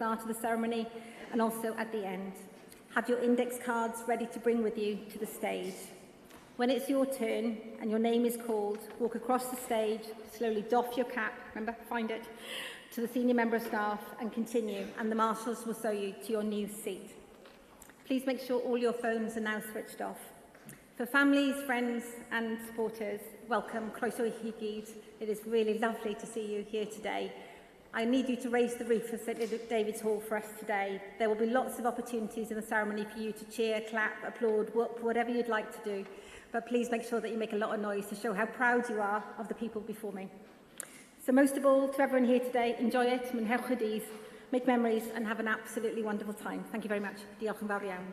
start of the ceremony and also at the end. Have your index cards ready to bring with you to the stage. When it's your turn and your name is called, walk across the stage, slowly doff your cap, remember, find it, to the senior member of staff and continue, and the marshals will show you to your new seat. Please make sure all your phones are now switched off. For families, friends and supporters, welcome, croeso I chi gyd. It is really lovely to see you here today. I need you to raise the roof of St David's Hall for us today. There will be lots of opportunities in the ceremony for you to cheer, clap, applaud, whoop, whatever you'd like to do. But please make sure that you make a lot of noise to show how proud you are of the people before me. So most of all, to everyone here today, enjoy it, mwynhewch y dydd, make memories and have an absolutely wonderful time. Thank you very much. Diolch yn fawr iawn.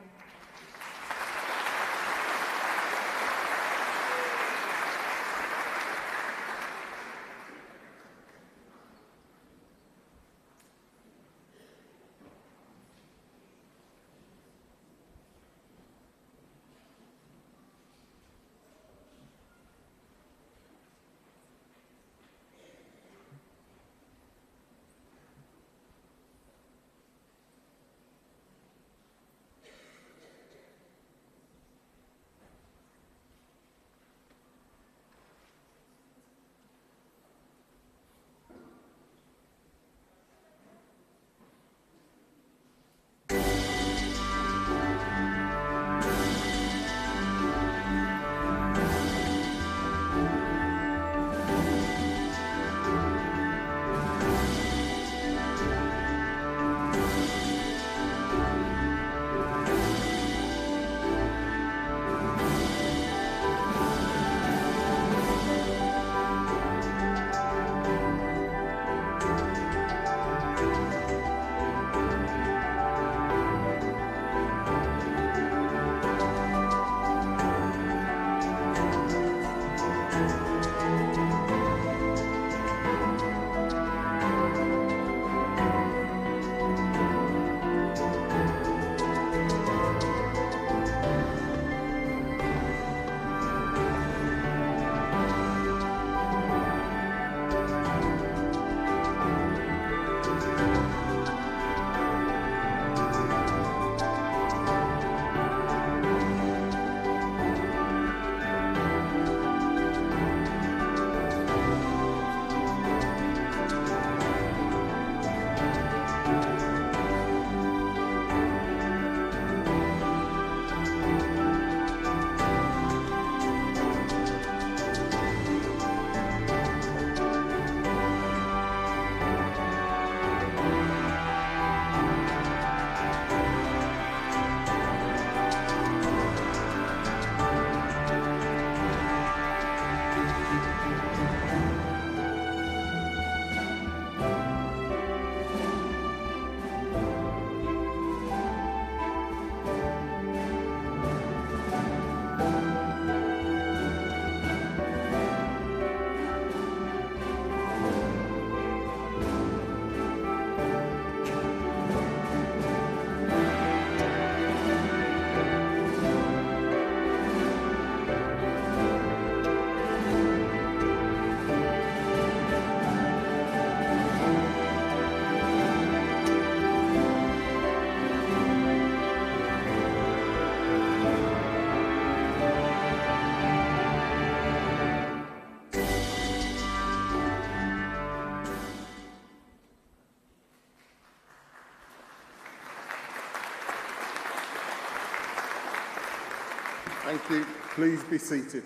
Thank you. Please be seated.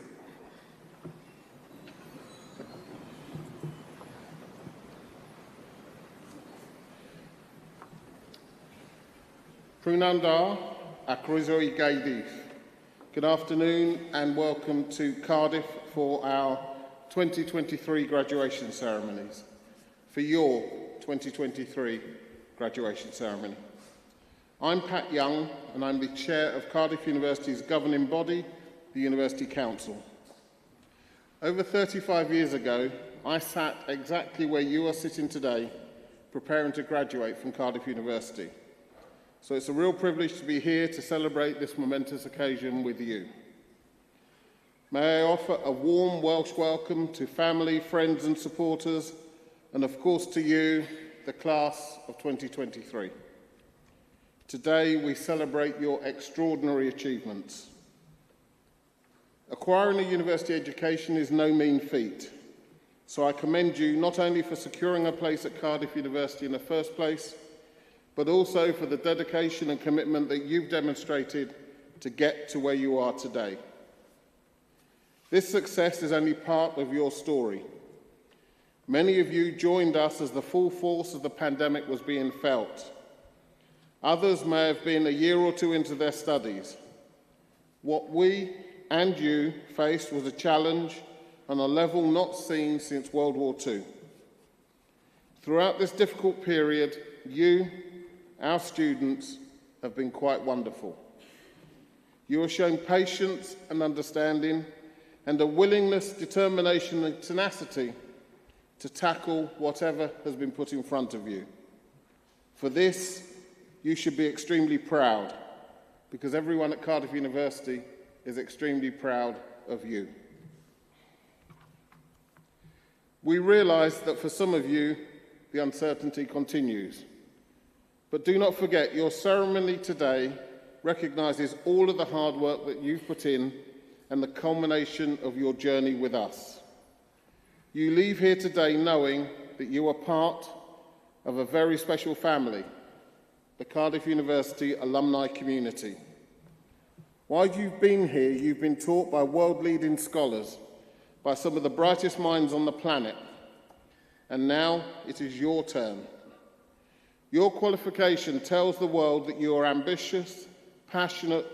Prynhawn da a croeso I Gaerdydd. Good afternoon and welcome to Cardiff for our 2023 graduation ceremonies, for your 2023 graduation ceremony. I'm Pat Young and I'm the Chair of Cardiff University's governing body, the University Council. Over 35 years ago, I sat exactly where you are sitting today, preparing to graduate from Cardiff University. So it's a real privilege to be here to celebrate this momentous occasion with you. May I offer a warm Welsh welcome to family, friends and supporters, and of course to you, the the class of 2023. Today, we celebrate your extraordinary achievements. Acquiring a university education is no mean feat, so I commend you not only for securing a place at Cardiff University in the first place, but also for the dedication and commitment that you've demonstrated to get to where you are today. This success is only part of your story. Many of you joined us as the full force of the pandemic was being felt. Others may have been a year or two into their studies. What we and you faced was a challenge on a level not seen since World War II. Throughout this difficult period, you, our students, have been quite wonderful. You have shown patience and understanding and a willingness, determination and tenacity to tackle whatever has been put in front of you. For this, you should be extremely proud, because everyone at Cardiff University is extremely proud of you. We realise that for some of you, the uncertainty continues. But do not forget, your ceremony today recognises all of the hard work that you've put in and the culmination of your journey with us. You leave here today knowing that you are part of a very special family, the Cardiff University alumni community. While you've been here, you've been taught by world-leading scholars, by some of the brightest minds on the planet, and now it is your turn. Your qualification tells the world that you are ambitious, passionate,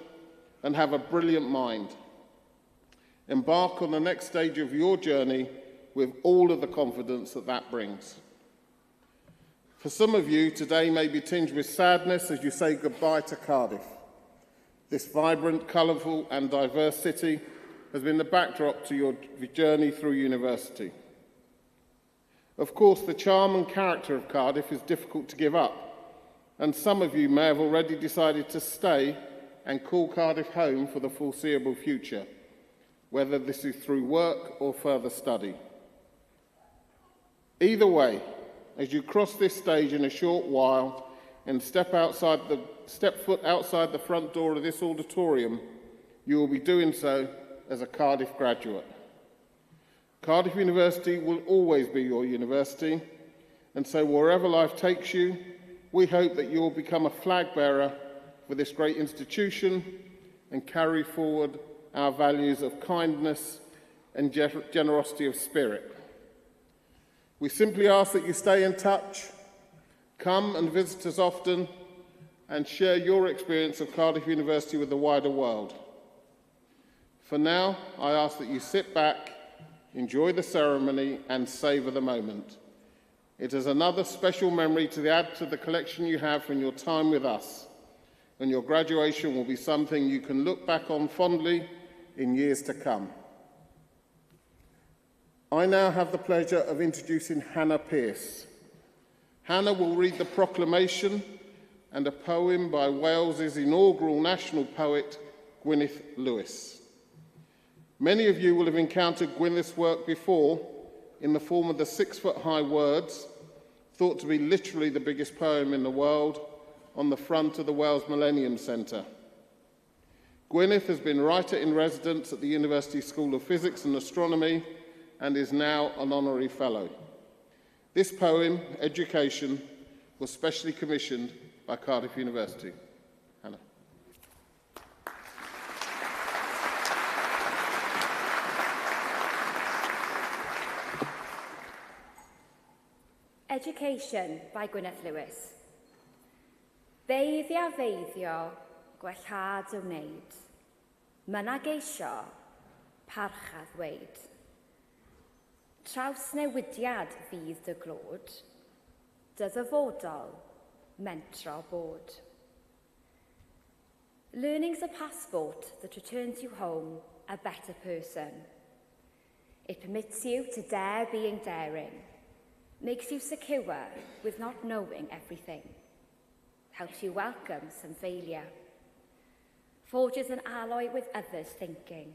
and have a brilliant mind. Embark on the next stage of your journey with all of the confidence that that brings. For some of you, today may be tinged with sadness as you say goodbye to Cardiff. This vibrant, colourful and diverse city has been the backdrop to your journey through university. Of course, the charm and character of Cardiff is difficult to give up, and some of you may have already decided to stay and call Cardiff home for the foreseeable future, whether this is through work or further study. Either way, as you cross this stage in a short while and step foot outside the front door of this auditorium, you will be doing so as a Cardiff graduate. Cardiff University will always be your university, and so wherever life takes you, we hope that you will become a flag bearer for this great institution and carry forward our values of kindness and generosity of spirit. We simply ask that you stay in touch, come and visit us often, and share your experience of Cardiff University with the wider world. For now, I ask that you sit back, enjoy the ceremony, and savour the moment. It is another special memory to add to the collection you have from your time with us, and your graduation will be something you can look back on fondly in years to come. I now have the pleasure of introducing Hannah Pearce. Hannah will read the proclamation and a poem by Wales's inaugural national poet, Gwyneth Lewis. Many of you will have encountered Gwyneth's work before in the form of the 6-foot-high words, thought to be literally the biggest poem in the world, on the front of the Wales Millennium Centre. Gwyneth has been writer-in-residence at the University School of Physics and Astronomy and is now an honorary fellow. This poem, Education, was specially commissioned by Cardiff University. Hannah. Education by Gwyneth Lewis. Feiddio feiddio, gwellhad o wneud. Myna geisio, parchad ddweud. Trawsnewidiad fydd dy glod, dy ddyfodol, mentro bod. Learning's a passport that returns you home a better person. It permits you to dare being daring, makes you secure with not knowing everything, helps you welcome some failure, forges an alloy with others' thinking.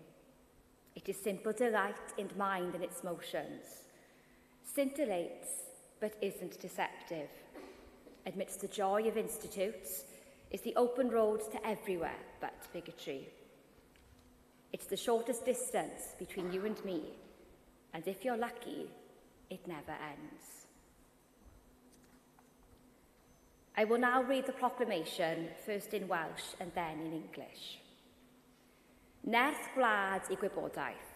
It is simple delight in mind and its motions, scintillates but isn't deceptive, amidst the joy of institutes, is the open road to everywhere but bigotry. It's the shortest distance between you and me, and if you're lucky, it never ends. I will now read the proclamation, first in Welsh and then in English. Nerth gwlad I gwybodaeth.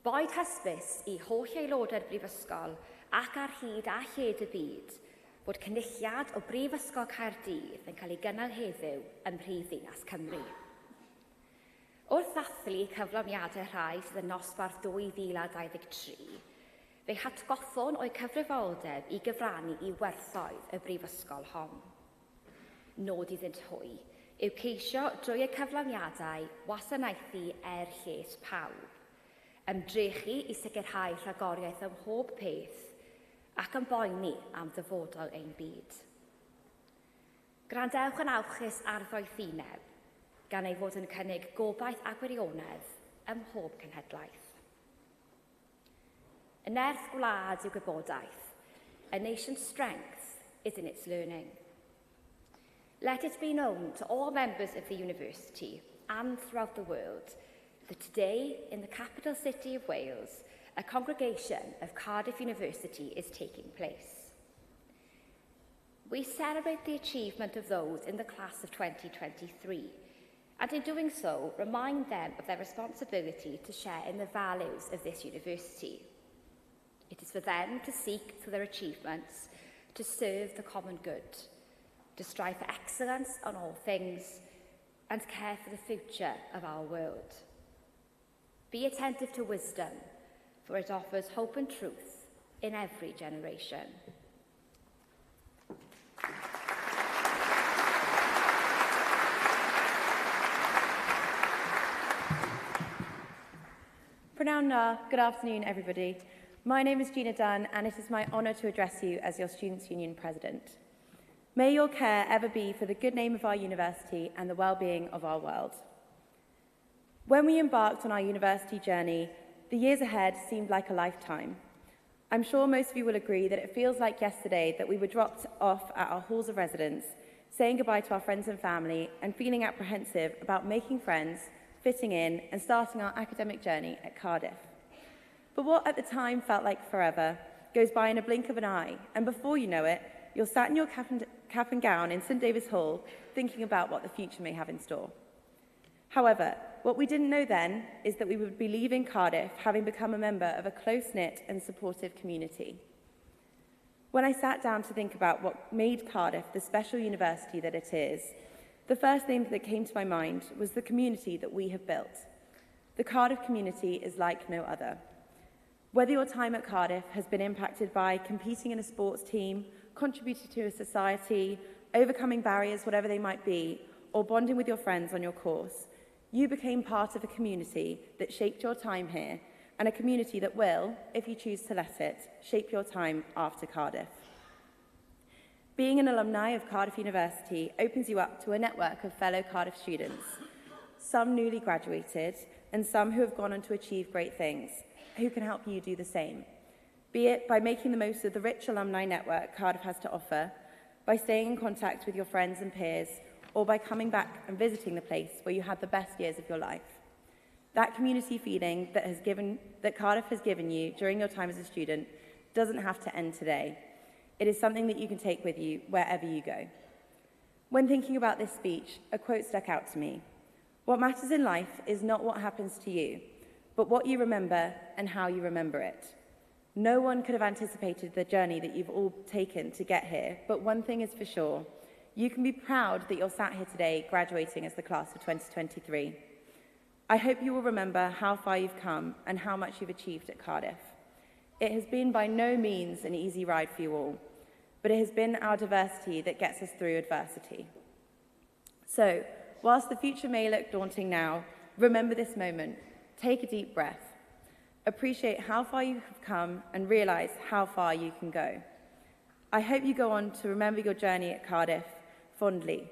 Boed hysbys I holl aelodau'r Brifysgol ac ar hyd a lled y byd fod cynhyrchiad o Brifysgol Caerdydd yn cael ei gynnal heddiw ym Mhrifddinas Cymru. Wrth ddathlu cyflawniadau rhai sydd yn nosbarth 2023, fe hatgoffon o'i cyfrifoldeb I gyfrannu I werthoedd y brifysgol hon. Nod iddynt hwy yw ceisio drwy y cyflawniadau wasanaethu lles pawb, ymdrechu I sicrhau rhagoriaeth ym mhob peth ac yn boeni am dyfodol ein byd. Grandewch yn awchus arfoethineb gan ei fod yn cynnig gobaith a gwirionedd ym mhob cenhedlaeth. A nerth gwlad yw gwybodaeth. A nation's strength is in its learning. Let it be known to all members of the university and throughout the world that today, in the capital city of Wales, a congregation of Cardiff University is taking place. We celebrate the achievement of those in the class of 2023, and in doing so, remind them of their responsibility to share in the values of this university. It is for them to seek through their achievements to serve the common good, to strive for excellence on all things, and care for the future of our world. Be attentive to wisdom, for it offers hope and truth in every generation. Prynawn, good afternoon, everybody. My name is Gina Dunn, and it is my honour to address you as your Students' Union President. May your care ever be for the good name of our university and the well-being of our world. When we embarked on our university journey, the years ahead seemed like a lifetime. I'm sure most of you will agree that it feels like yesterday that we were dropped off at our halls of residence, saying goodbye to our friends and family, and feeling apprehensive about making friends, fitting in, and starting our academic journey at Cardiff. But what at the time felt like forever goes by in a blink of an eye, and before you know it, you're sat in your cap and gown in St David's Hall, thinking about what the future may have in store. However, what we didn't know then is that we would be leaving Cardiff having become a member of a close-knit and supportive community. When I sat down to think about what made Cardiff the special university that it is, the first thing that came to my mind was the community that we have built. The Cardiff community is like no other. Whether your time at Cardiff has been impacted by competing in a sports team, contributing to a society, overcoming barriers, whatever they might be, or bonding with your friends on your course, you became part of a community that shaped your time here, and a community that will, if you choose to let it, shape your time after Cardiff. Being an alumni of Cardiff University opens you up to a network of fellow Cardiff students, some newly graduated, and some who have gone on to achieve great things, who can help you do the same, be it by making the most of the rich alumni network Cardiff has to offer, by staying in contact with your friends and peers, or by coming back and visiting the place where you had the best years of your life. That community feeling that Cardiff has given you during your time as a student doesn't have to end today. It is something that you can take with you wherever you go. When thinking about this speech, a quote stuck out to me. What matters in life is not what happens to you, but what you remember and how you remember it. No one could have anticipated the journey that you've all taken to get here, but one thing is for sure. You can be proud that you're sat here today graduating as the class of 2023. I hope you will remember how far you've come and how much you've achieved at Cardiff. It has been by no means an easy ride for you all, but it has been our diversity that gets us through adversity. So, whilst the future may look daunting now, remember this moment. Take a deep breath. Appreciate how far you have come and realise how far you can go. I hope you go on to remember your journey at Cardiff fondly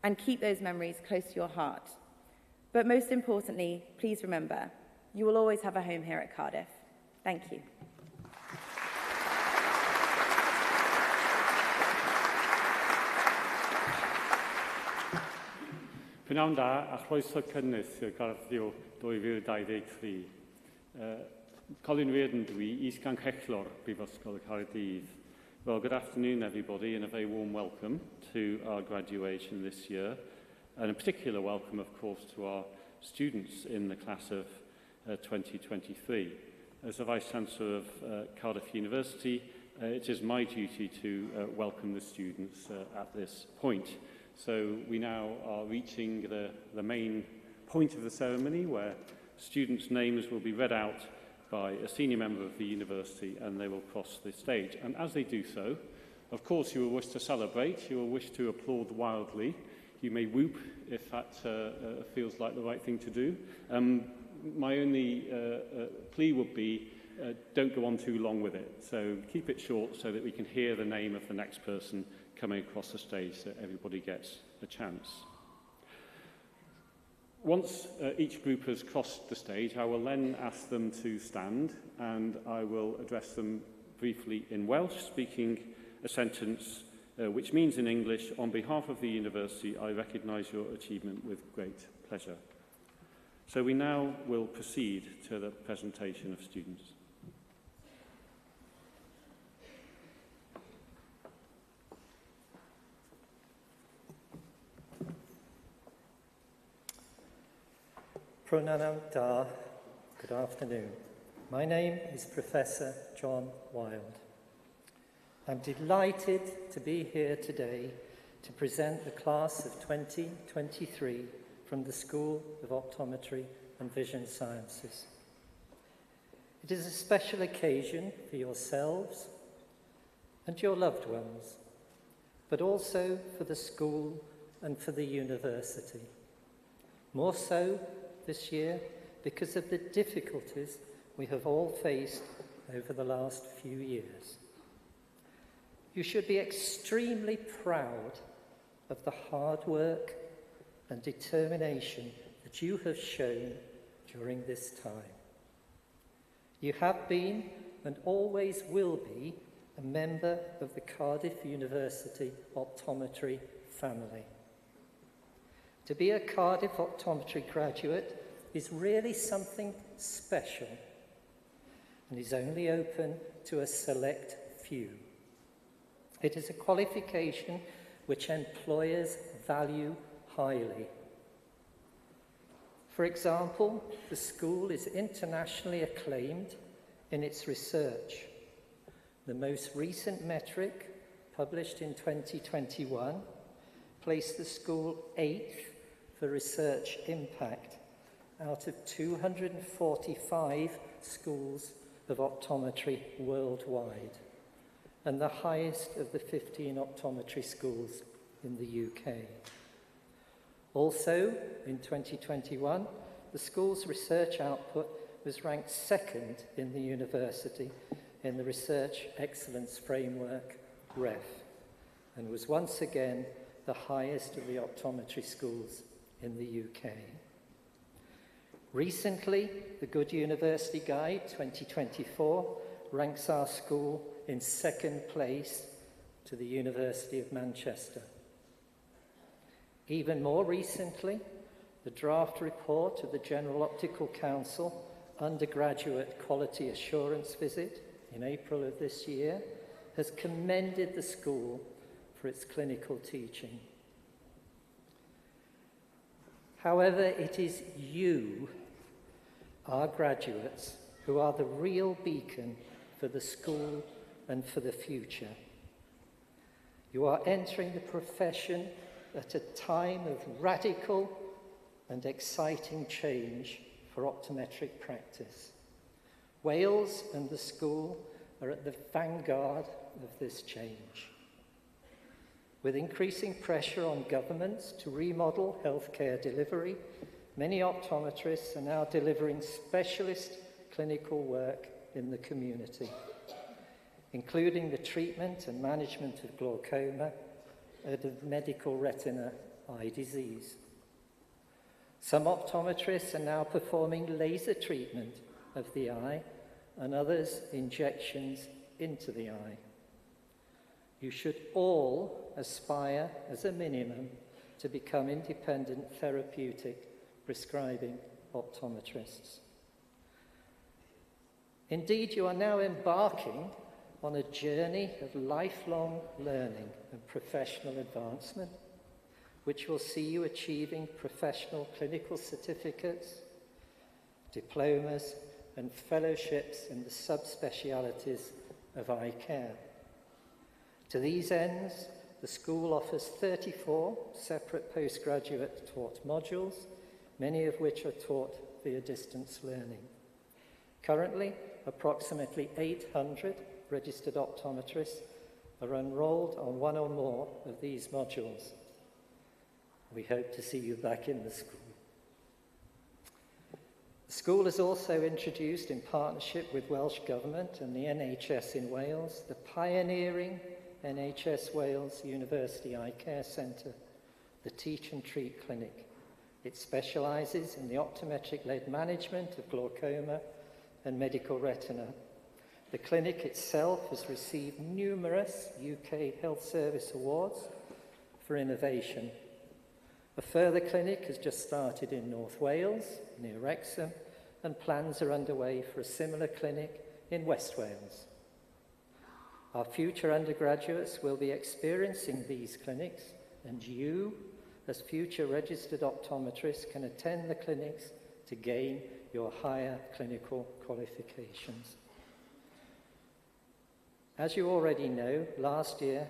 and keep those memories close to your heart. But most importantly, please remember, you will always have a home here at Cardiff. Thank you. Prynawn da a chroeso cynnes i'r garddio 2023. Colin Reardon dwi, is-cynhyrchu Brifysgol y Cardiff. Well, good afternoon everybody and a very warm welcome to our graduation this year, and a particular welcome of course to our students in the class of 2023. As the Vice-Chancellor of Cardiff University, it is my duty to welcome the students at this point. So we now are reaching the main point of the ceremony where students' names will be read out by a senior member of the university and they will cross the stage. And as they do so, of course you will wish to celebrate, you will wish to applaud wildly, you may whoop if that feels like the right thing to do. My only plea would be don't go on too long with it. So keep it short so that we can hear the name of the next person coming across the stage so everybody gets a chance. Once each group has crossed the stage, I will then ask them to stand and I will address them briefly in Welsh, speaking a sentence which means in English, on behalf of the university, I recognise your achievement with great pleasure. So we now will proceed to the presentation of students. Prynawn da, good afternoon. My name is Professor John Wild. I'm delighted to be here today to present the class of 2023 from the School of Optometry and Vision Sciences. It is a special occasion for yourselves and your loved ones, but also for the school and for the university. More so this year because of the difficulties we have all faced over the last few years. You should be extremely proud of the hard work and determination that you have shown during this time. You have been and always will be a member of the Cardiff University Optometry family. To be a Cardiff Optometry graduate is really something special and is only open to a select few. It is a qualification which employers value highly. For example, the school is internationally acclaimed in its research. The most recent metric, published in 2021, placed the school 8th for research impact out of 245 schools of optometry worldwide, and the highest of the 15 optometry schools in the UK. Also, in 2021, the school's research output was ranked second in the university in the Research Excellence Framework, REF, and was once again the highest of the optometry schools in the UK. Recently, the Good University Guide 2024 ranks our school in second place to the University of Manchester. Even more recently, the draft report of the General Optical Council undergraduate quality assurance visit in April of this year has commended the school for its clinical teaching. However, it is you, our graduates, who are the real beacon for the school and for the future. You are entering the profession at a time of radical and exciting change for optometric practice. Wales and the school are at the vanguard of this change. With increasing pressure on governments to remodel healthcare delivery, many optometrists are now delivering specialist clinical work in the community, including the treatment and management of glaucoma and of medical retina eye disease. Some optometrists are now performing laser treatment of the eye and others injections into the eye. You should all aspire, as a minimum, to become independent therapeutic prescribing optometrists. Indeed, you are now embarking on a journey of lifelong learning and professional advancement, which will see you achieving professional clinical certificates, diplomas, and fellowships in the subspecialities of eye care. To these ends, the school offers 34 separate postgraduate taught modules, many of which are taught via distance learning. Currently, approximately 800 registered optometrists are enrolled on one or more of these modules. We hope to see you back in the school. The school has also introduced, in partnership with Welsh Government and the NHS in Wales, the pioneering NHS Wales University Eye Care Centre, the Teach and Treat Clinic. It specialises in the optometric-led management of glaucoma and medical retina. The clinic itself has received numerous UK Health Service awards for innovation. A further clinic has just started in North Wales, near Wrexham, and plans are underway for a similar clinic in West Wales. Our future undergraduates will be experiencing these clinics, and you, as future registered optometrists, can attend the clinics to gain your higher clinical qualifications. As you already know, last year,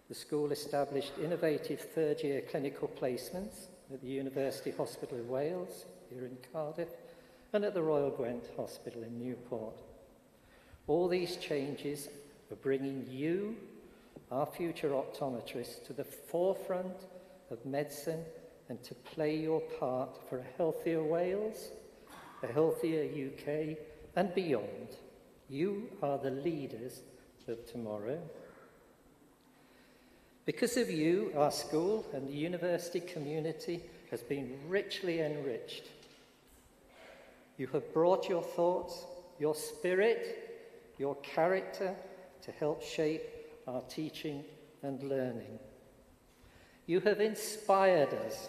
the school established innovative third-year clinical placements at the University Hospital of Wales, here in Cardiff, and at the Royal Gwent Hospital in Newport. All these changes are bringing you, our future optometrists, to the forefront of medicine and to play your part for a healthier Wales, a healthier UK, and beyond. You are the leaders of tomorrow. Because of you, our school and the university community has been richly enriched. You have brought your thoughts, your spirit, your character to help shape our teaching and learning. You have inspired us.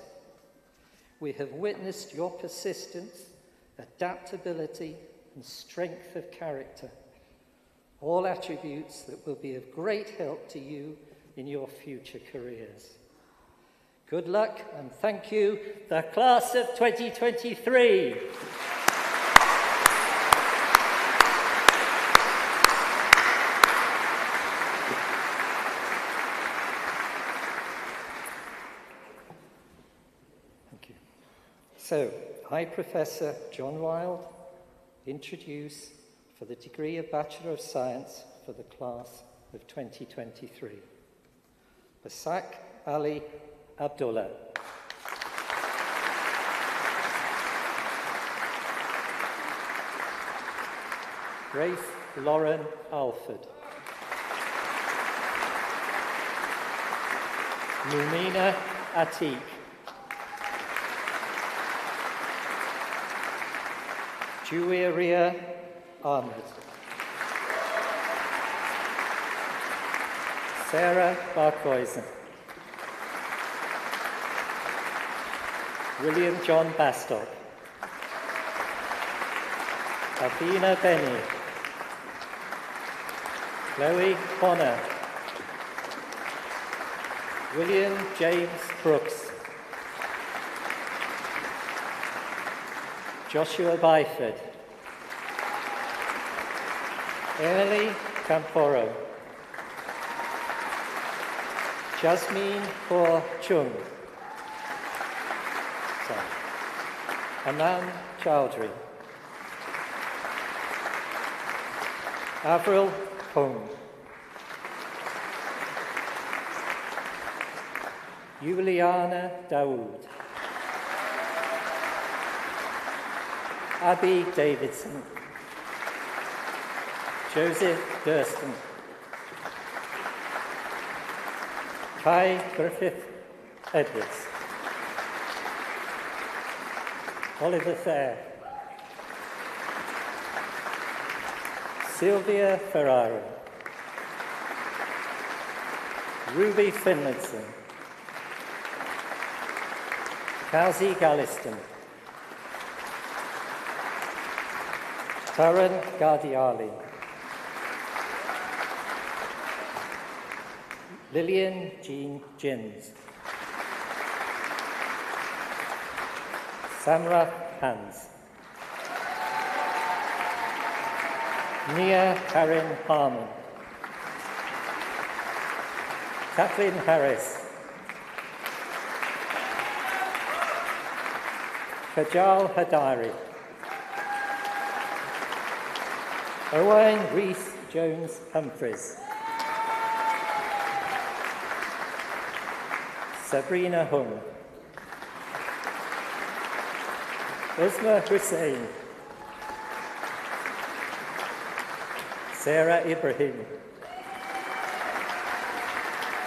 We have witnessed your persistence, adaptability, and strength of character, all attributes that will be of great help to you in your future careers. Good luck and thank you, the class of 2023. Thank you. So, I, Professor John Wilde, introduce for the degree of Bachelor of Science for the class of 2023. Basak Ali Abdullah. Grace Lauren Alford. Lumina Atik. Gwyddorau'r Ahmed. Sarah Barcoisen. William John Bastock. Abina Benny. Chloe Bonner. William James Brooks. Joshua Byford. Emily Camporo. Jasmine Kaur Chung. Aman Chowdhury. Avril Hung. Juliana Dawood. Abby Davidson. Joseph Durston. Kai Griffith Edwards. Oliver Fair. Sylvia Ferraro. Ruby Finlayson. Causi Galiston, Taran Gardiali, Lillian Jean Jins, Samra Hans, Nia Karen Harmon, Kathleen Harris, Kajal Hadari, Owen Rees Jones Humphreys, Sabrina Hung, Uzma Hussain, Sarah Ibrahim,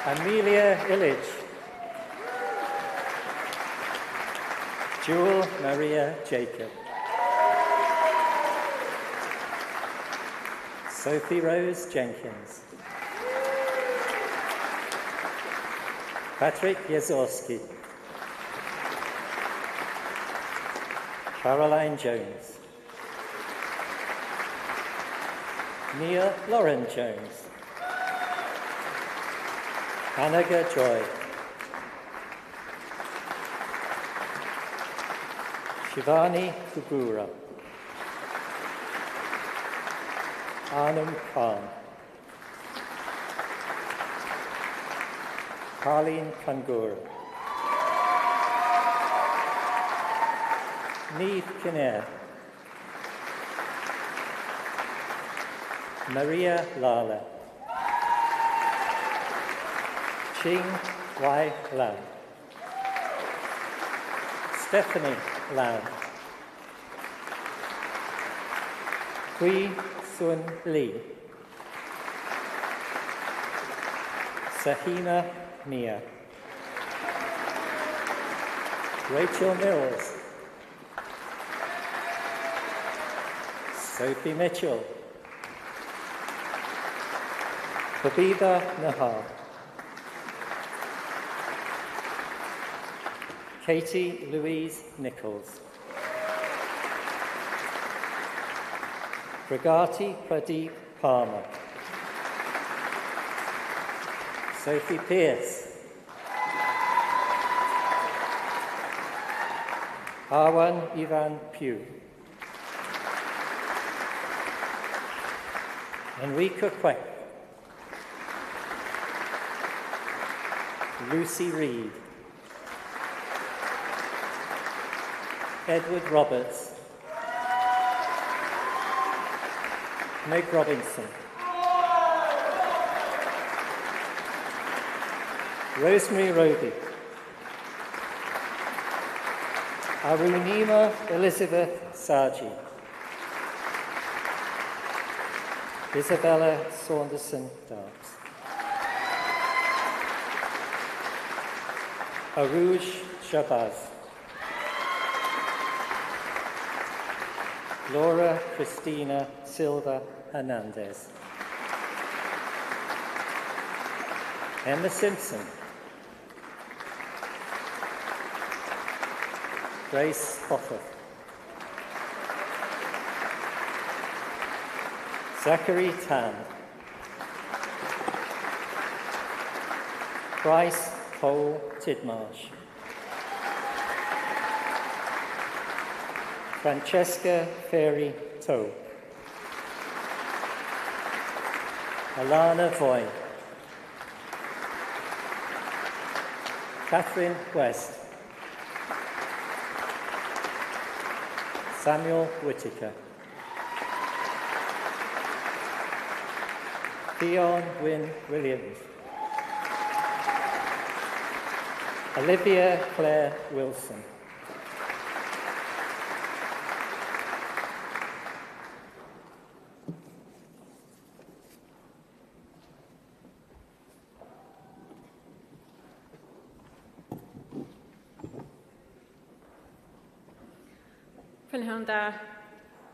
Amelia Illich, Jewel Maria Jacob, Sophie Rose Jenkins, Patrick Jazorski, Caroline Jones, Neil Lauren Jones, Hanaga Joy, Shivani Kubura, Anum Khan, Harleen Kangura, Neve Kinnair, Maria Lala, Ching Wai Lam, Stephanie Lam, Hui Sun Lee, Sahina Mia, Rachel Mills, Sophie Mitchell, Habida Nahar, Katie Louise Nichols, Pragati Pradeep Palmer, Sophie Pierce, Arwan Ivan Pugh, Enrica Queck, Lucy Reed, Edward Roberts, Meg Robinson, Rosemary Roby, Arunima Elizabeth Saji, Isabella Saunderson Darks, Aruj Shabazz, Laura Christina Silva Hernandez, Emma Simpson, Grace Hoffer, Zachary Tan, Bryce Cole Tidmarsh, Francesca Ferry Toe, Alana Voy, Catherine West, Samuel Whittaker, Theon Wynne Williams, Olivia Claire Wilson,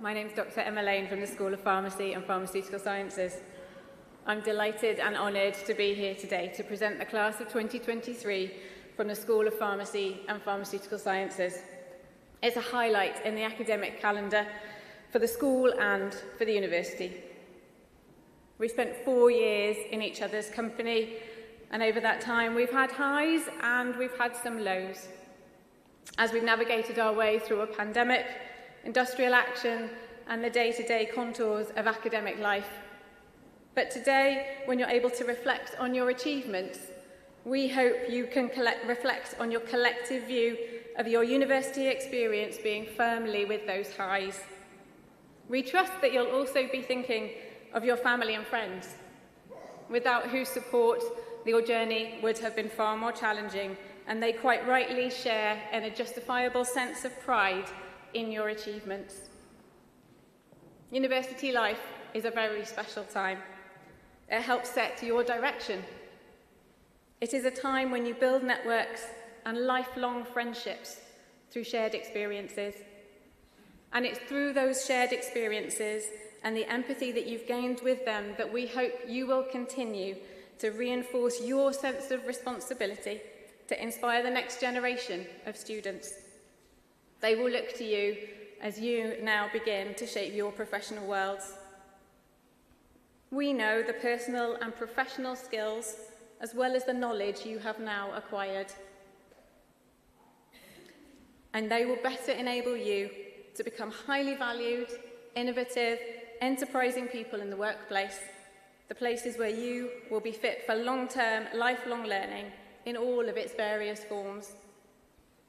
My name is Dr. Emma Lane from the School of Pharmacy and Pharmaceutical Sciences. I'm delighted and honoured to be here today to present the class of 2023 from the School of Pharmacy and Pharmaceutical Sciences. It's a highlight in the academic calendar for the school and for the university. We spent 4 years in each other's company, and over that time we've had highs and we've had some lows. As we've navigated our way through a pandemic, industrial action, and the day-to-day contours of academic life. But today, when you're able to reflect on your achievements, we hope you can reflect on your collective view of your university experience being firmly with those highs. We trust that you'll also be thinking of your family and friends, without whose support your journey would have been far more challenging, and they quite rightly share in a justifiable sense of pride in your achievements. University life is a very special time. It helps set your direction. It is a time when you build networks and lifelong friendships through shared experiences. And it's through those shared experiences and the empathy that you've gained with them that we hope you will continue to reinforce your sense of responsibility to inspire the next generation of students. They will look to you as you now begin to shape your professional worlds. We know the personal and professional skills as well as the knowledge you have now acquired. And they will better enable you to become highly valued, innovative, enterprising people in the workplace, the places where you will be fit for long-term, lifelong learning in all of its various forms.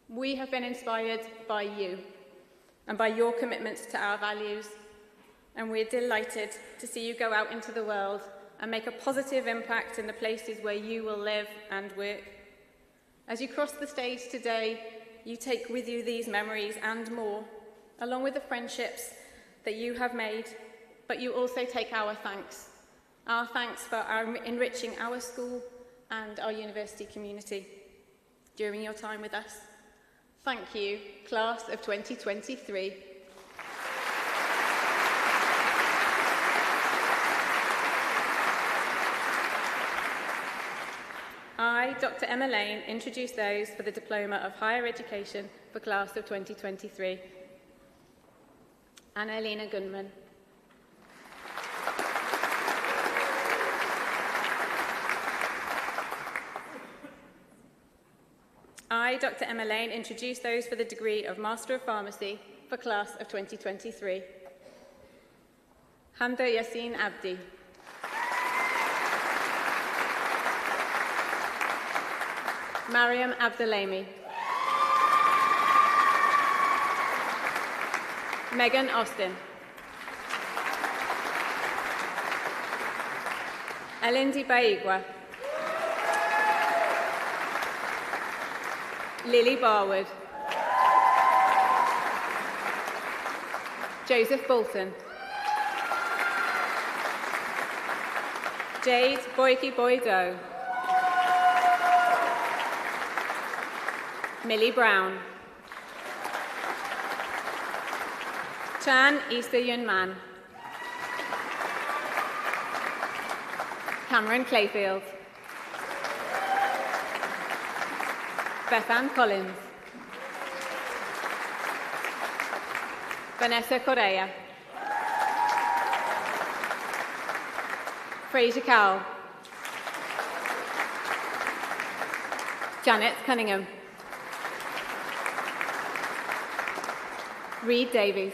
We have been inspired by you and by your commitments to our values, and we're delighted to see you go out into the world and make a positive impact in the places where you will live and work. As you cross the stage today, you take with you these memories and more, along with the friendships that you have made, but you also take our thanks for enriching our school and our university community during your time with us. Thank you, class of 2023. I, Dr. Emma Lane, introduce those for the Diploma of Higher Education for class of 2023. Anna-Elena Gunman. I, Dr. Emma Lane, introduce those for the degree of Master of Pharmacy for class of 2023. Hamda Yassin Abdi. Mariam Abdulami. Megan Austin. Elindi Baigwa. Lily Barwood. Joseph Bolton. Jade Boyki Boydo. Millie Brown. Chan Easter Yun Man. Cameron Clayfield. Bethan Collins. Vanessa Correa. Fraser Cowell. Janet Cunningham. Reed Davies.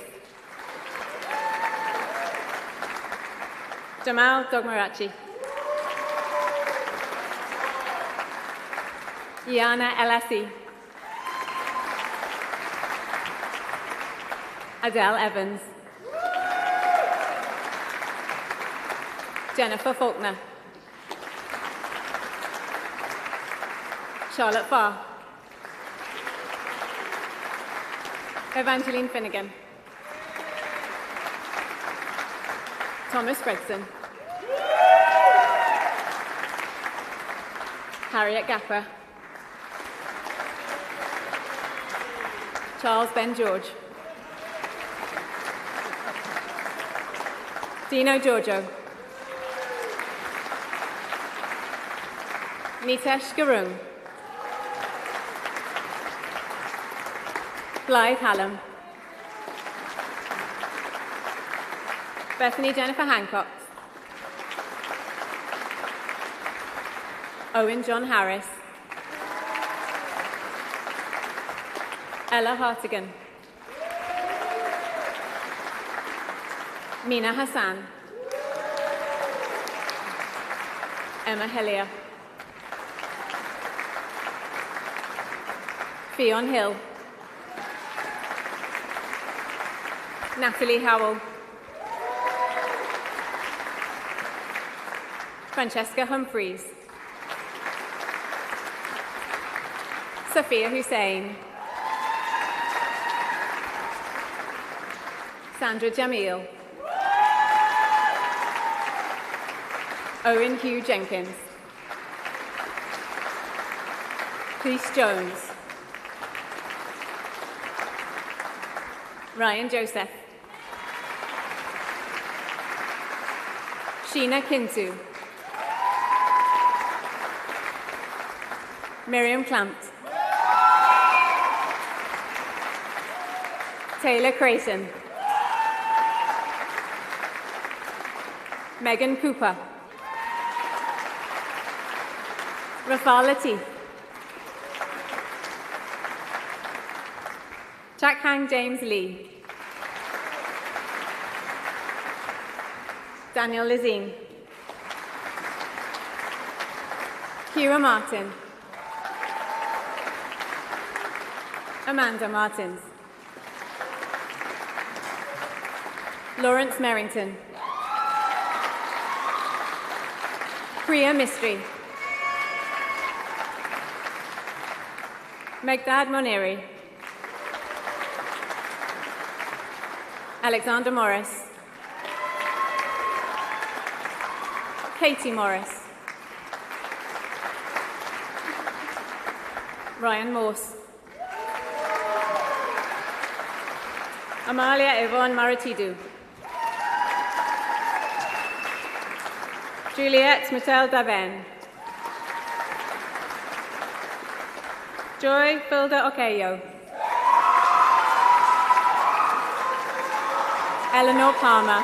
Jamal Dogmarachi. Yana Elassi. Adele Evans. Jennifer Faulkner. Charlotte Farr. Evangeline Finnegan. Thomas Gregson. Harriet Gapper. Charles Ben George. Dino Giorgio. Nitesh Garung. Blythe Hallam. Bethany Jennifer Hancock. Owen John Harris. Ella Hartigan. Mina Hassan. Emma Hellier. Fionn Hill. Natalie Howell. Francesca Humphreys. Sophia Hussain. Sandra Jamil. Owen Hugh Jenkins. Cleese Jones. Ryan Joseph. Sheena Kintu. Miriam Clampt. Taylor Creighton. Megan Cooper. Rafal Latif. Jack Hang James Lee. Daniel Lizine. Kira Martin. Amanda Martins. Lawrence Merrington. Priya Mistry. Megdad Moneri. Alexander Morris. Katie Morris. Ryan Morse. Amalia Yvonne Maratidu. Juliette Mattel Daven. Joy Filda Okeyo. Eleanor Palmer.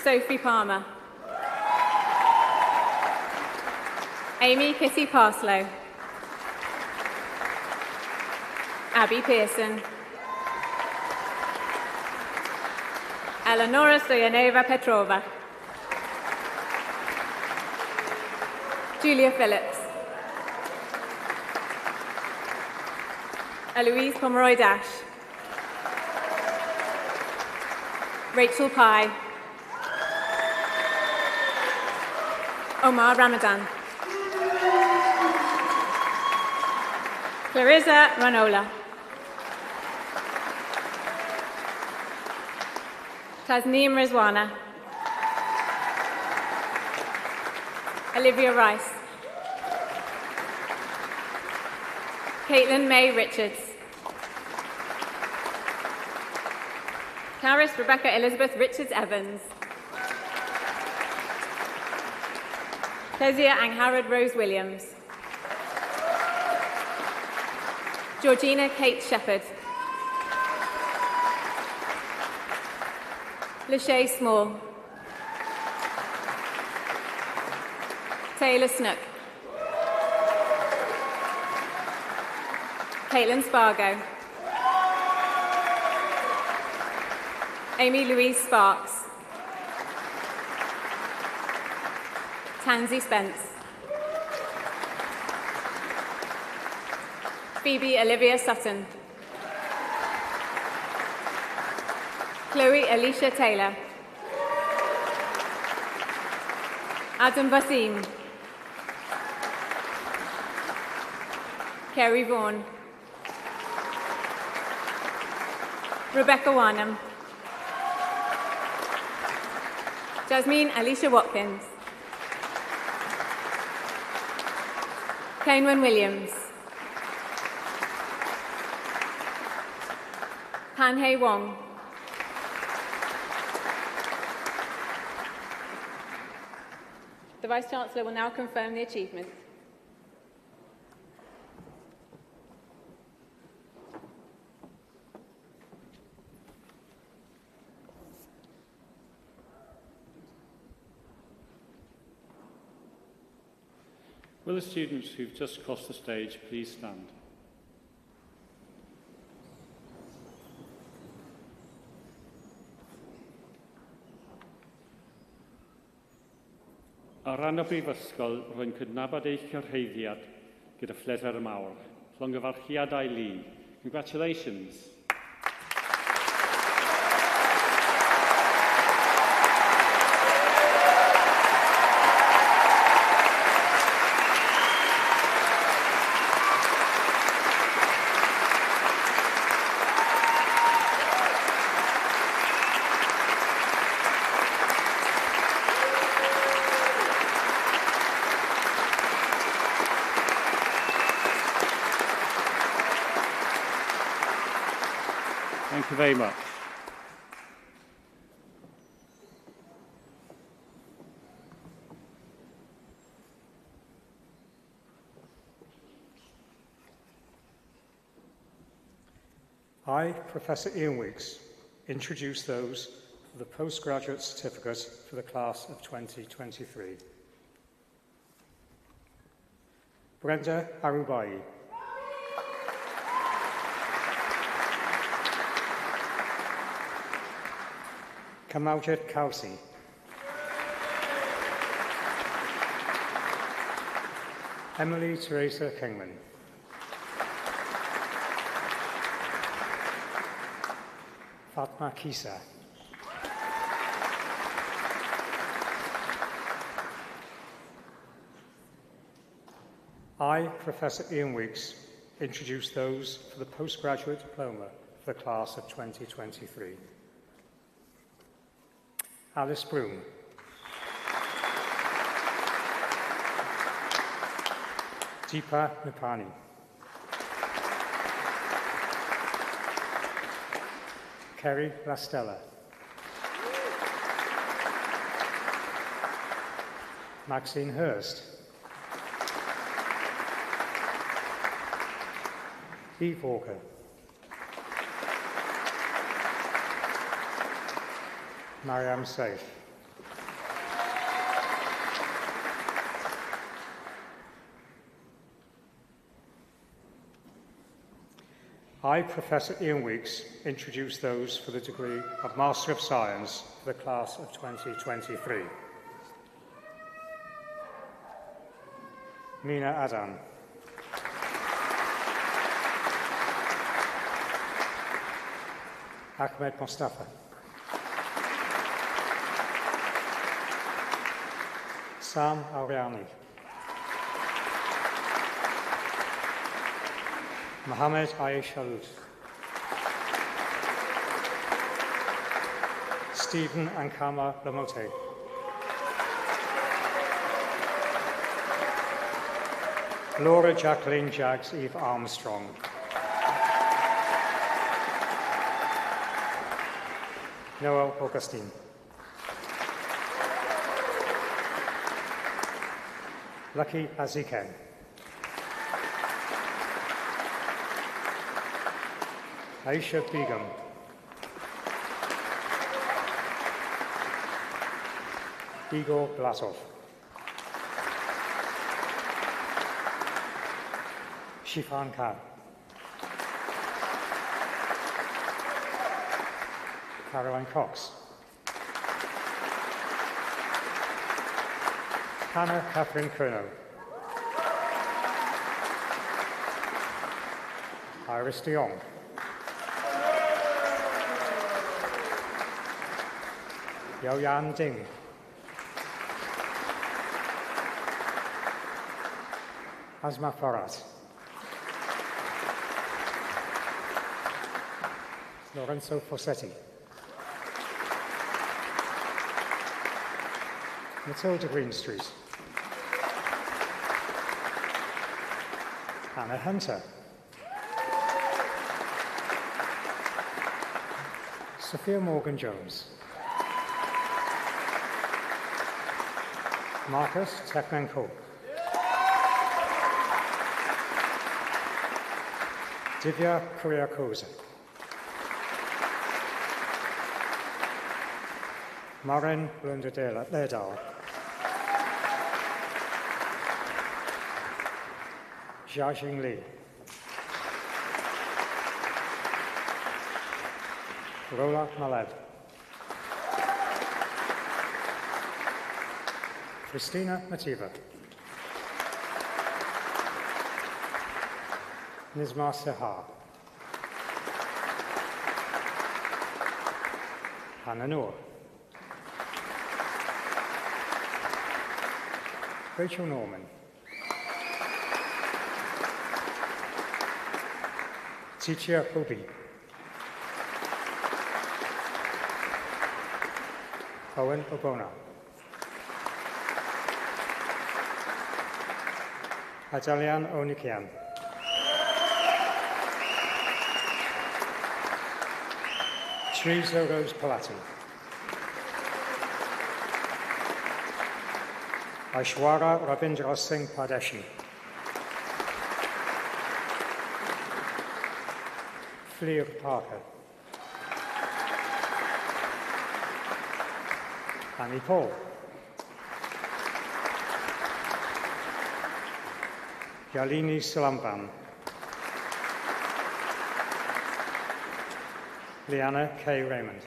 Sophie Palmer. Amy Kitty Parslow. Abby Pearson. Eleonora Stoyanova Petrova. Julia Phillips. Eloise Pomeroy Dash. Rachel Pye. Omar Ramadan. Clarissa Ranola. Tasneem Rizwana. Olivia Rice. Caitlin May Richards. Clarice Rebecca Elizabeth Richards Evans. Kezia Angharad Rose Williams. Georgina Kate Shepherd. Lachey Small. Taylor Snook. Caitlin Spargo. Amy Louise Sparks. Tansy Spence. Phoebe Olivia Sutton. Chloe Alicia Taylor. Adam Basim. Kerry Vaughan. Rebecca Warnham. Jasmine Alicia Watkins. Kainwen Williams. Han Hei Wong. The Vice-Chancellor will now confirm the achievement. Will the students who've just crossed the stage please stand? Ar ran y Brifysgol, rwy'n cydnabod eich cyhoeddiad gyda phleser mawr. Llongyfarchiadau Lee. Congratulations. Thank you very much. I, Professor Ian Weeks, introduce those for the postgraduate certificate for the class of 2023. Brenda Arubai. Kamaujet Kausi. Emily Teresa Kingman. Fatma Kisa. I, Professor Ian Weeks, introduce those for the postgraduate diploma for the class of 2023. Alice Broom. Deepa Nipani. Kerry Lastella. Maxine Hurst. Eve Walker. Mariam Saif. I, Professor Ian Weeks, introduce those for the degree of Master of Science for the class of 2023. Mina Adan. Ahmed Mustafa. Sam Ariani. Mohammed Aishalut. Stephen Ankama Lamote. Laura Jacqueline Jags Eve Armstrong. Noel Augustine. Lucky Aziken. Aisha Begum. Igor Blatov. Shifan Khan. Caroline Cox. Hannah Catherine Kerno. Iris de Jong. Yao Yan Ding. Asma Farad. Lorenzo Fossetti. Matilda Greenstreet. Anna Hunter. Sophia Morgan-Jones. Marcus Tekmenko. Divya Kuriakosa. Marin Lunderdal. Jiajing Li. Rola Maled. Christina Mativa. Nizma Sehar. Hannah Noor. Rachel Norman. Titia Obi. Owen Obona. Adalian Onikian. Sri Rose Palati. Aishwara Ravindra Singh Pardeshi. Fleer Parker. Annie Paul. Yalini Salamban. Liana K. Raymond.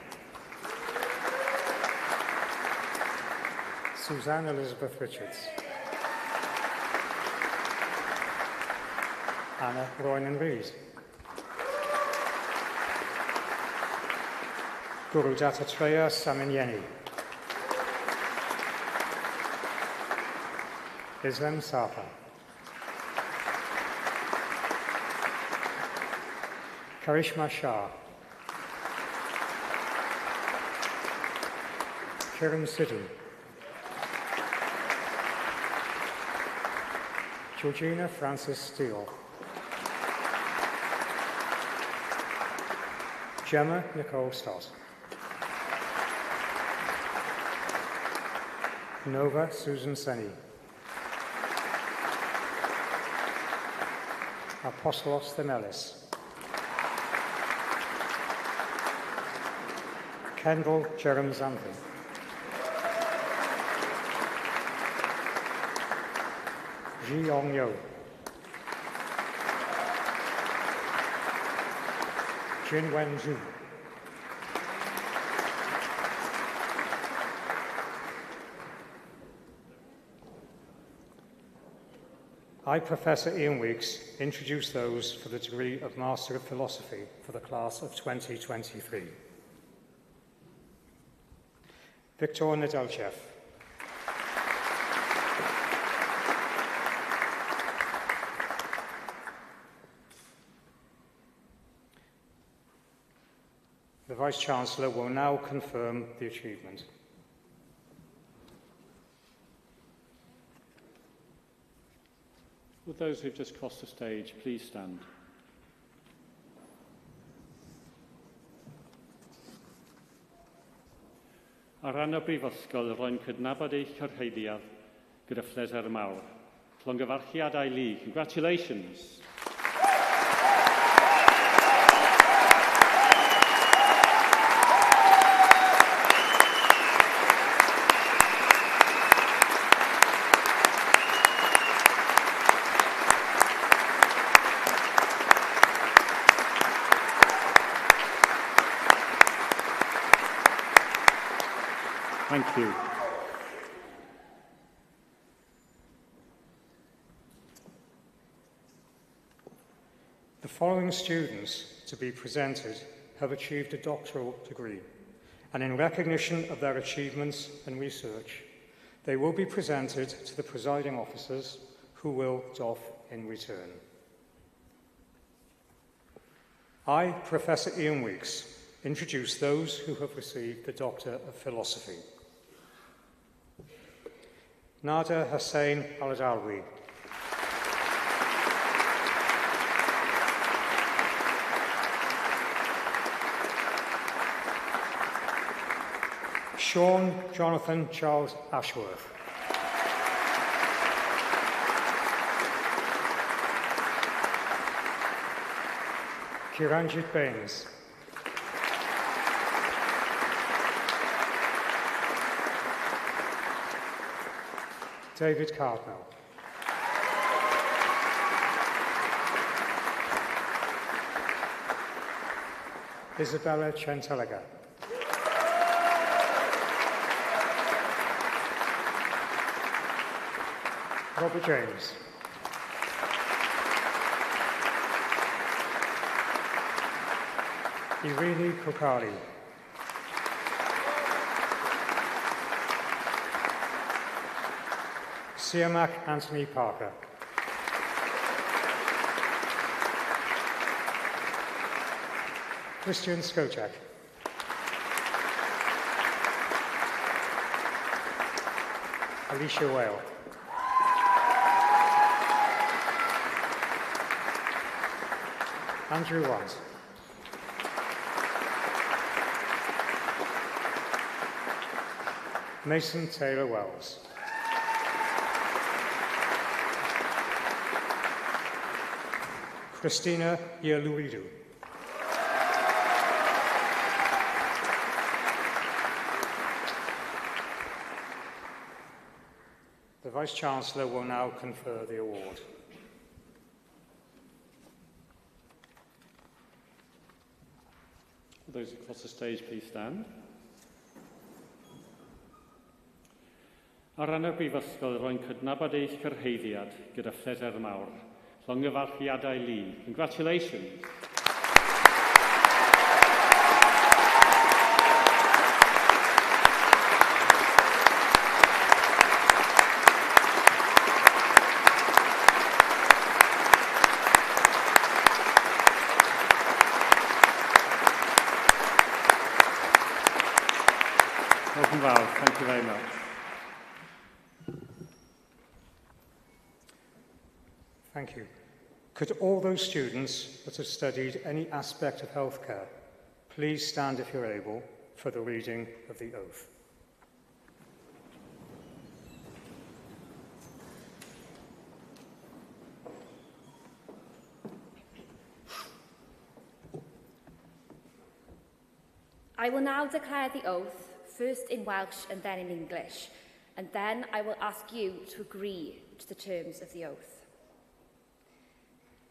Suzanne Elizabeth Richards. Anna Roynan Reed. Guru Dattatreya Saminyeni. Islam Sapa. Karishma Shah. Kiran Sidhu. Georgina Francis Steele. Gemma Nicole Stott. Nova Susan Seni. Apostolos Themelis. Kendall Jerem Zanthi. Ji Yong Yo. Jin Wen Zhu. I, Professor Ian Weeks, introduce those for the degree of Master of Philosophy for the class of 2023. Viktor Nedalchev. The Vice-Chancellor will now confirm the achievement. Would those who've just crossed the stage please stand? Ar ran y Brifysgol, roi'n cydnabod eich cyrhaeddiad gyda phleser mawr. Llongyfarchiadau Li. Congratulations. Thank you. The following students to be presented have achieved a doctoral degree, and in recognition of their achievements and research, they will be presented to the presiding officers, who will doff in return. I, Professor Ian Weeks, introduce those who have received the Doctor of Philosophy. Nada Hussain Al-Adalwi. Sean Jonathan Charles Ashworth. Kiranjit Baines. David Cardinal. Isabella Centelega. Robert James. Irini Kokali. Siamak Anthony Parker. Christian Skocek. Alicia Whale. Andrew White. Mason Taylor Wells. Christina Ialuidu. The Vice-Chancellor will now confer the award. Those across the stage, please stand. Ar ran y Brifysgol, rwy'n cydnabod eich cyrhaeddiad gyda phleser mawr. Llongyfarchiadau Lee. Congratulations. Welcome, Val. Thank you very much. Thank you. Could all those students that have studied any aspect of healthcare please stand, if you're able, for the reading of the oath. I will now declare the oath, first in Welsh and then in English, and then I will ask you to agree to the terms of the oath.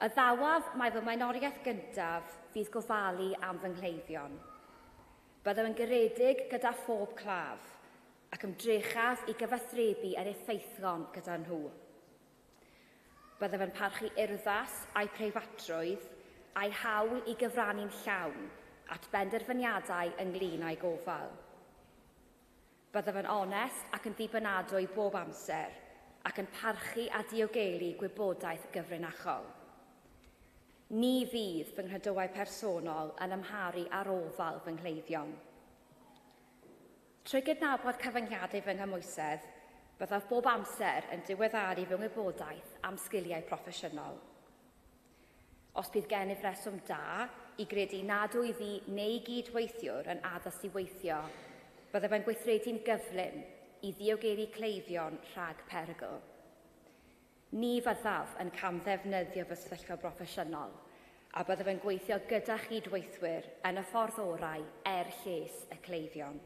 Y ddawaf mae fy mlaenoriaeth gyntaf fydd gofalu am fy nghleifion. Byddaf yn garedig gyda phob claf ac ymdrechaf i gyfathrebu yr effeithlon gyda nhw. Byddaf yn parchu urddas a'u preifatrwydd a'i hawl i gyfrannu'n llawn at benderfyniadau ynglŷn â'i gofal. Byddaf yn onest ac yn ddibynadwy bob amser ac yn parchu a diogelu gwybodaeth gyfrinachol. Ni fydd fy nghydywau personol yn amharu ar ofal fy nghleifion. Trwy gydnabod cyfyngiadau fy nghymwysedd, byddaf bob amser yn diweddaru fy wybodaeth am sgiliau proffesiynol. Os bydd gennyf reswm da i gredu nad wyf fi neu gydweithiwr yn addas i weithio, byddaf yn gweithredu'n gyflym i ddiogelu cleifion rhag perygl. Ni fyddaf yn camddefnyddio fy sefyllfa broffesiynol a byddaf yn gweithio gyda chydweithwyr yn y ffordd orau lles y cleifion.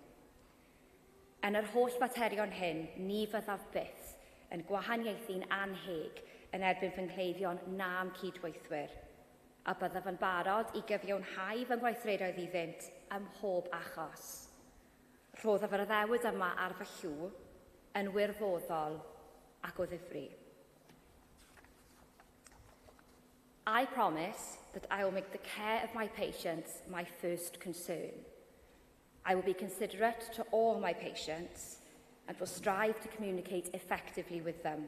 Yn yr holl faterion hyn, ni fyddaf byth yn gwahaniaethu'n anheg yn erbyn fy nghleifion na'n cydweithwyr, a byddaf yn barod i gyfiawnhau fy ngweithredoedd iddynt ym mhob achos. Rhoddaf yr addewid yma ar fy llw yn wirfoddol ac o ddifri. I promise that I will make the care of my patients my first concern. I will be considerate to all my patients and will strive to communicate effectively with them.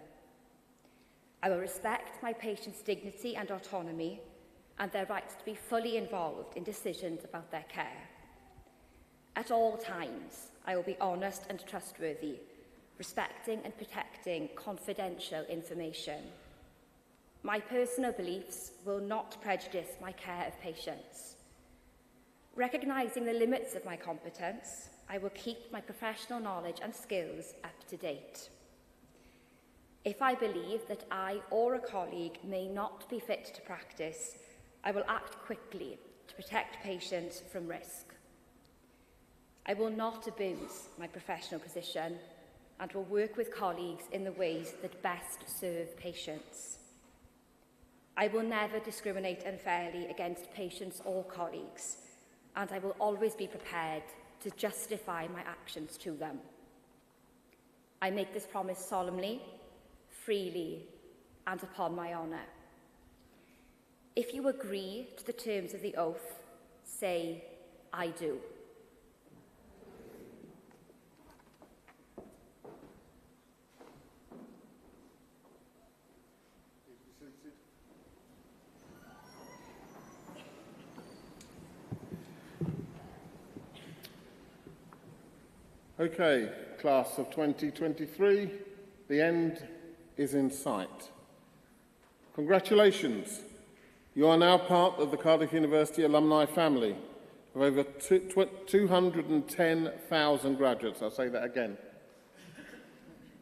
I will respect my patients' dignity and autonomy and their right to be fully involved in decisions about their care. At all times, I will be honest and trustworthy, respecting and protecting confidential information. My personal beliefs will not prejudice my care of patients. Recognising the limits of my competence, I will keep my professional knowledge and skills up to date. If I believe that I or a colleague may not be fit to practice, I will act quickly to protect patients from risk. I will not abuse my professional position and will work with colleagues in the ways that best serve patients. I will never discriminate unfairly against patients or colleagues, and I will always be prepared to justify my actions to them. I make this promise solemnly, freely, and upon my honour. If you agree to the terms of the oath, say, I do. Okay, class of 2023, the end is in sight. Congratulations. You are now part of the Cardiff University alumni family of over 210,000 graduates. I'll say that again.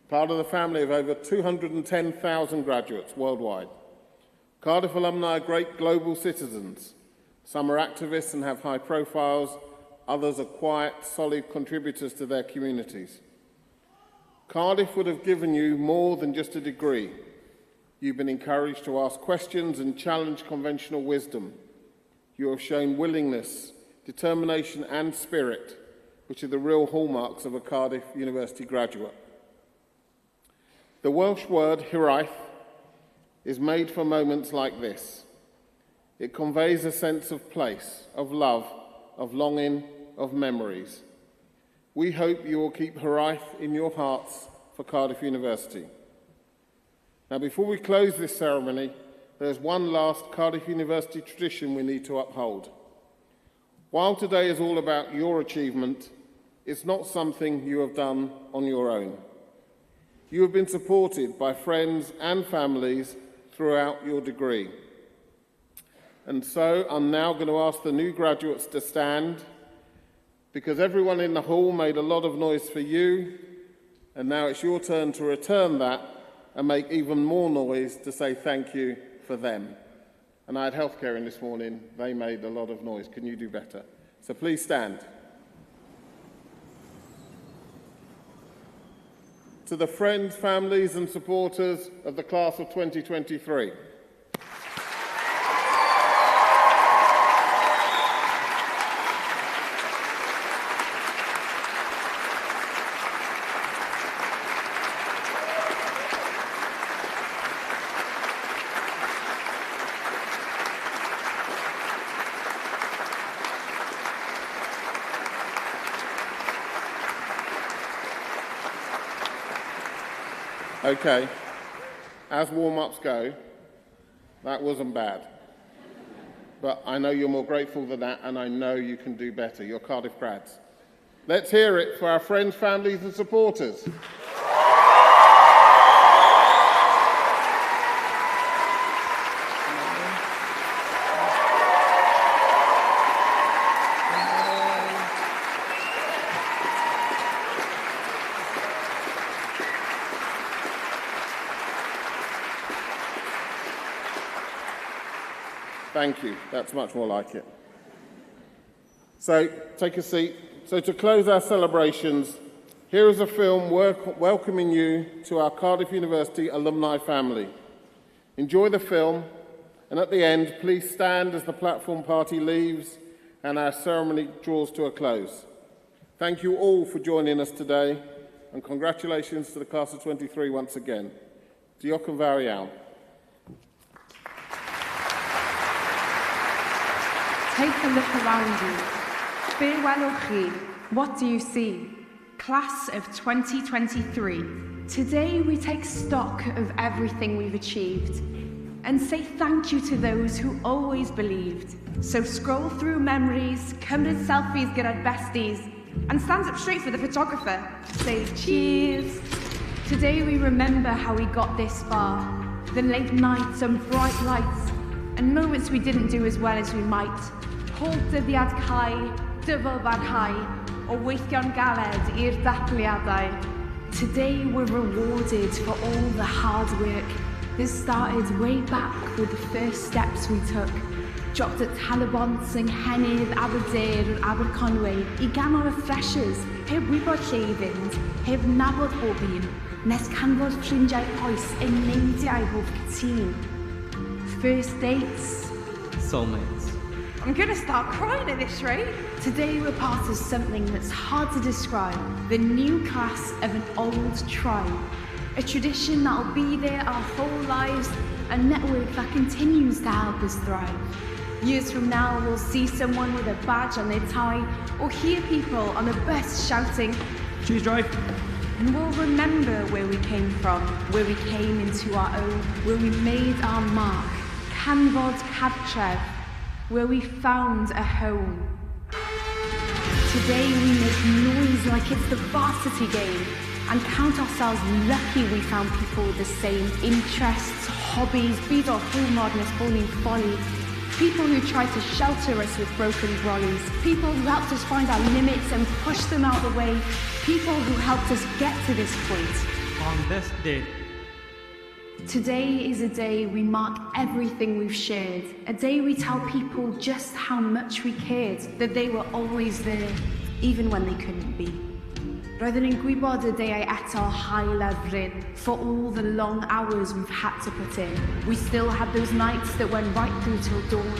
Part of the family of over 210,000 graduates worldwide. Cardiff alumni are great global citizens. Some are activists and have high profiles. Others are quiet, solid contributors to their communities. Cardiff would have given you more than just a degree. You've been encouraged to ask questions and challenge conventional wisdom. You have shown willingness, determination and spirit, which are the real hallmarks of a Cardiff University graduate. The Welsh word hiraeth is made for moments like this. It conveys a sense of place, of love, of longing, of memories. We hope you will keep hiraeth in your hearts for Cardiff University. Now, before we close this ceremony, there's one last Cardiff University tradition we need to uphold. While today is all about your achievement, it's not something you have done on your own. You have been supported by friends and families throughout your degree. And so I'm now going to ask the new graduates to stand, because everyone in the hall made a lot of noise for you, and now it's your turn to return that and make even more noise to say thank you for them. And I had healthcare in this morning. They made a lot of noise. Can you do better? So please stand. To the friends, families and supporters of the class of 2023. Okay, as warm-ups go, that wasn't bad. But I know you're more grateful than that, and I know you can do better. You're Cardiff grads. Let's hear it for our friends, families and supporters. Thank you. That's much more like it. So, take a seat. So, to close our celebrations, here is a film welcoming you to our Cardiff University alumni family. Enjoy the film, and at the end, please stand as the platform party leaves and our ceremony draws to a close. Thank you all for joining us today, and congratulations to the class of 23 once again. Diolch yn fawr iawn. Take a look around you. Be welwch chi. What do you see? Class of 2023. Today we take stock of everything we've achieved and say thank you to those who always believed. So scroll through memories, cymryd selfies gyda'r besties, and stand up straight for the photographer. Say cheers. Today we remember how we got this far. The late nights and bright lights, and moments we didn't do as well as we might. Pob dyddiad cae, dyfel barhau, o weithio'n galed i'r darllediadau. Today we're rewarded for all the hard work that started way back with the first steps we took. Dropped at Talabont, Nghennydd, Aberdare, Aberconwy, I ganol y freshers, heb wybod lle I fynd, heb nabod bob un, nes canfod ffrindiau oes yn neidiau bob cytun. First dates, soulmates, I'm gonna start crying at this rate. Today we're part of something that's hard to describe. The new class of an old tribe. A tradition that'll be there our whole lives. A network that continues to help us thrive. Years from now, we'll see someone with a badge on their tie, or hear people on a bus shouting, "Choose drive." And we'll remember where we came from, where we came into our own, where we made our mark, canfod cartref, where we found a home. Today we make noise like it's the varsity game, and count ourselves lucky we found people with the same interests, hobbies, byd o'r hwmod nes bod ni'n folly. People who tried to shelter us with broken brollies. People who helped us find our limits and push them out of the way. People who helped us get to this point. On this day. Today is a day we mark everything we've shared. A day we tell people just how much we cared, that they were always there, even when they couldn't be. Roedden ni'n gwybod y deiau eto hael ar fryn for all the long hours we've had to put in. We still had those nights that went right through till dawn,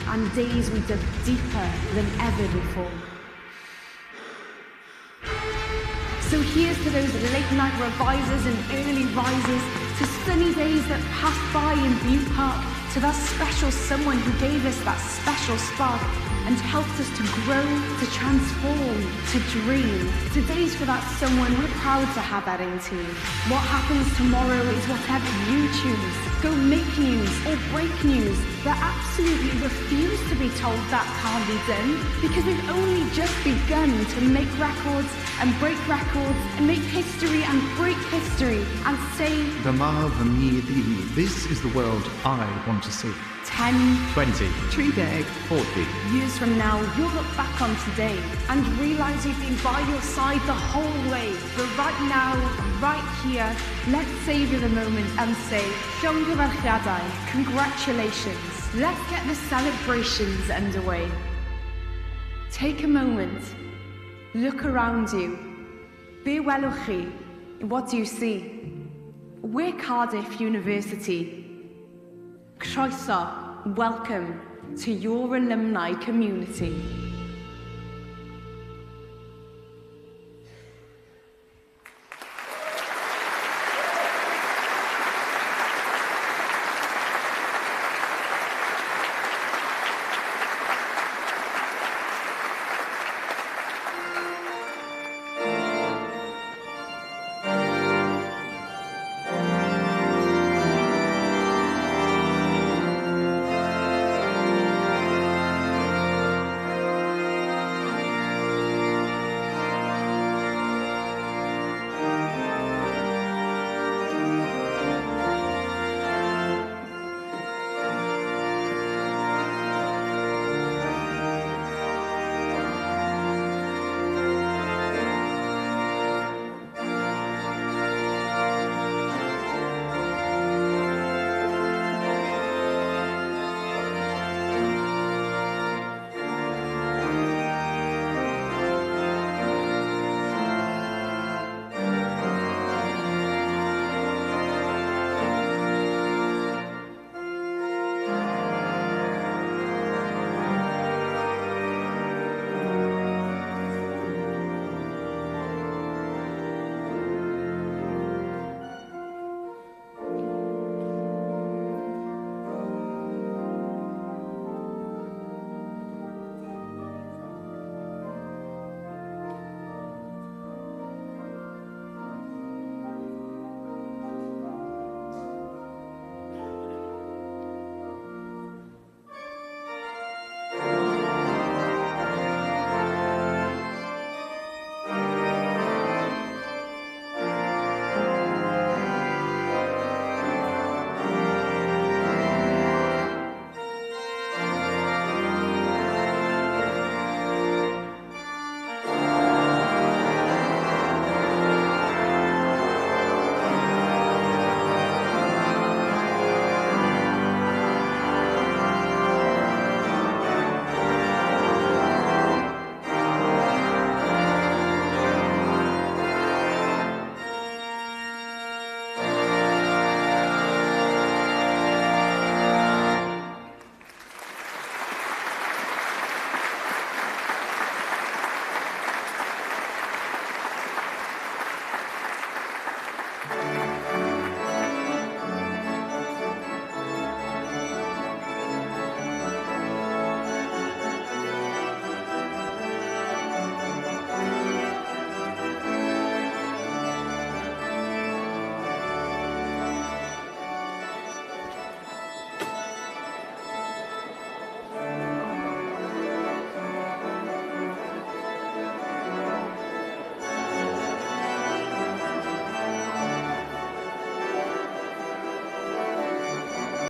and days we dug deeper than ever before. So here's to those late night revisers and early risers, to sunny days that passed by in View Park, to that special someone who gave us that special spark and helped us to grow, to transform, to dream. Today's for that someone we're proud to have at our team. What happens tomorrow is whatever you choose. Go make news or break news, but absolutely refuse to be told that can't be done, because we've only just begun to make records and break records and make history and break history and say, this is the world I want to see. 10, 20, 30, 40. Years from now, you'll look back on today and realise we've been by your side the whole way. But right now, right here, let's savour the moment and say, camgymeriadau, congratulations. Let's get the celebrations underway. Take a moment. Look around you. Be welwch chi. What do you see? We're Cardiff University. Croeso, welcome to your alumni community.